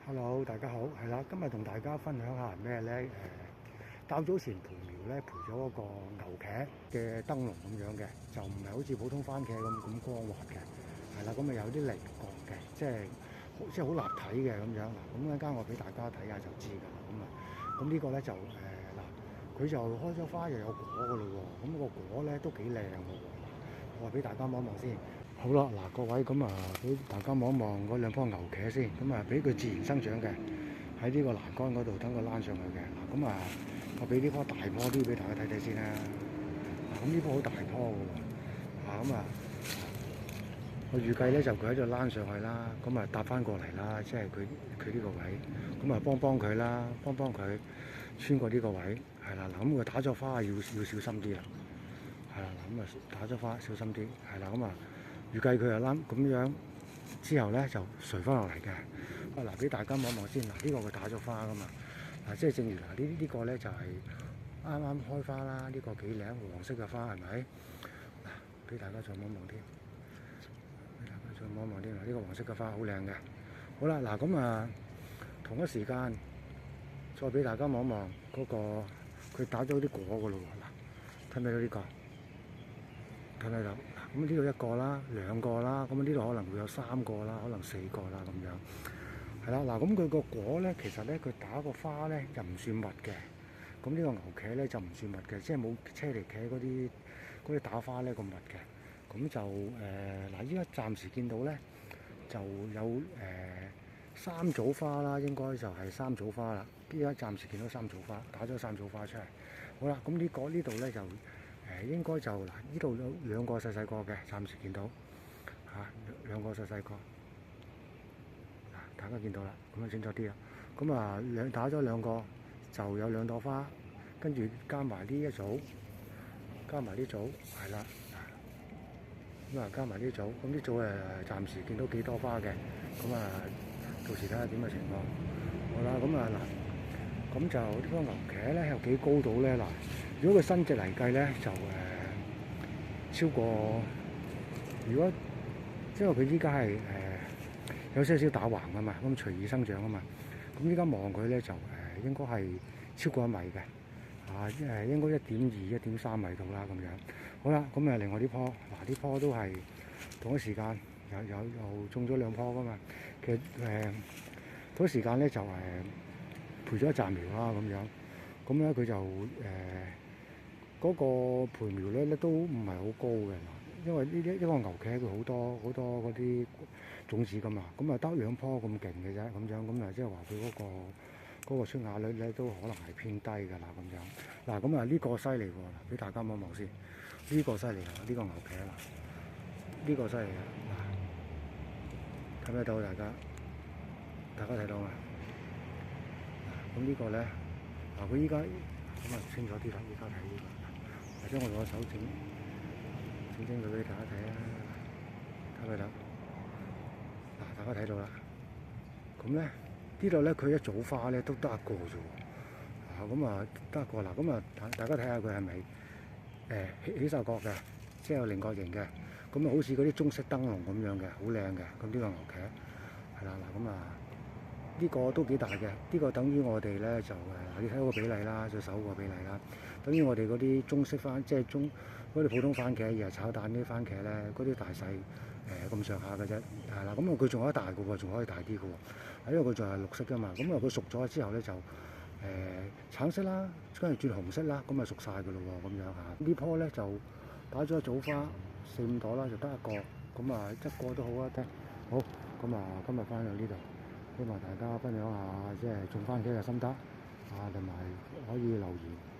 Hello，大家好，係啦，今日同大家分享下咩咧？較早前培苗咧培咗嗰個牛茄嘅燈籠咁樣嘅，就唔係好似普通番茄咁光滑嘅，係啦，咁啊有啲棱角嘅，即係好立體嘅咁樣。嗱，咁一陣間我俾大家睇下就知㗎啦。咁呢個咧就嗱，佢就開咗花又有果㗎咯喎，咁個果咧都幾靚㗎喎。我話俾大家望一望先。好啦，嗱各位咁啊，俾大家望一望嗰兩棵牛茄先，咁啊俾佢自然生長嘅，喺呢個欄杆嗰度等佢躝上去嘅。嗱咁啊，我俾呢棵大棵啲俾大家睇睇先啦。嗱咁呢棵好大棵嘅喎，咁啊，我預計咧就佢喺度躝上去啦，咁啊搭翻過嚟啦，即係佢呢個位，咁啊幫佢啦，幫佢穿過呢個位，係啦。嗱咁佢打咗花要小心啲啦，係啦。嗱咁啊打咗花小心啲，係啦。咁啊。預計佢又啱咁樣，之後咧就垂翻落嚟嘅。嗱，俾大家望望先。嗱，呢個佢打咗花噶嘛。嗱，即係正如嗱呢個咧就係啱啱開花啦。呢個幾靚黃色嘅花係咪？嗱，俾大家再望望添。俾大家再望望添。嗱，呢個黃色嘅花好靚嘅。好啦，嗱咁啊，同一時間再俾大家望望嗰個佢打咗啲果噶咯喎。嗱，睇唔睇到呢個？睇唔睇到？咁呢度一個啦，兩個啦，咁呢度可能會有三個啦，可能四個啦咁樣。係啦，嗱咁佢個果咧，其實咧佢打個花咧就唔算密嘅。咁呢個牛茄咧就唔算密嘅，即係冇車厘茄嗰啲打花咧咁密嘅。咁就嗱，依家暫時見到咧就有三組花啦，應該就係三組花啦。依家暫時見到三組花，打咗三組花出嚟。好啦，咁呢度咧就。應該就嗱，呢度有兩個細個嘅，暫時見到兩個細個，嗱大家見到啦，咁樣清楚啲啦。咁啊打咗兩個就有兩朵花，跟住加埋呢一組，加埋呢組係啦，咁啊加埋呢組，咁呢組暫時見到幾多花嘅，咁啊到時睇下點嘅情況。好啦，咁啊嗱，咁就呢個牛茄咧有幾高度咧嗱？如果佢伸直嚟計咧，就超過。如果因為佢依家係有少少打橫啊嘛，咁隨意生長啊嘛。咁依家望佢咧就應該係超過1米嘅，應該1.2、1.3米度啦咁樣。好啦，咁啊另外呢棵嗱，呢棵都係同一時間又種咗兩棵噶嘛。其實同一時間咧就培咗一紮苗啦咁樣。咁咧佢就嗰個培苗率咧都唔係好高嘅，因為呢個牛茄佢好多嗰啲種子噶嘛，咁啊得2棵咁勁嘅啫，咁樣咁啊即係話佢嗰個出芽率咧都可能係偏低㗎啦咁樣。嗱咁啊呢個犀利喎，俾大家望望先，呢個犀利啊，呢個牛茄啦，呢個犀利啊，嗱睇唔睇到大家睇到嘛？咁呢個咧嗱佢依家咁啊清楚啲啦，依家睇呢個。或者我攞手整佢俾大家睇啊，睇唔睇到？嗱，大家睇到啦。咁咧呢度咧佢一組花咧都得一個啫喎。咁啊得一個啦。咁啊大家睇下佢係咪起曬角嘅，即係有菱角形嘅。咁啊好似嗰啲中式燈籠咁樣嘅，好靚嘅。咁呢個牛茄係啦，嗱咁啊呢個都幾大嘅。呢個等於我哋咧就你睇到個比例啦，隻手個比例啦。等於我哋嗰啲中式番，即係嗰啲普通番茄，而係炒蛋啲番茄咧，嗰啲大細咁上下嘅啫，係啦。咁啊，佢仲有一大嘅喎，仲可以大啲嘅喎，因為佢仲係綠色㗎嘛。咁啊，佢熟咗之後咧就橙色啦，跟住轉紅色啦，咁啊熟晒㗎咯喎，咁樣嚇。呢棵咧就打咗一組花4、5朵啦，就得一個，咁啊一個都好啊，得好。咁啊，今日翻到呢度，希望大家分享下即係種番茄嘅心得同埋可以留言。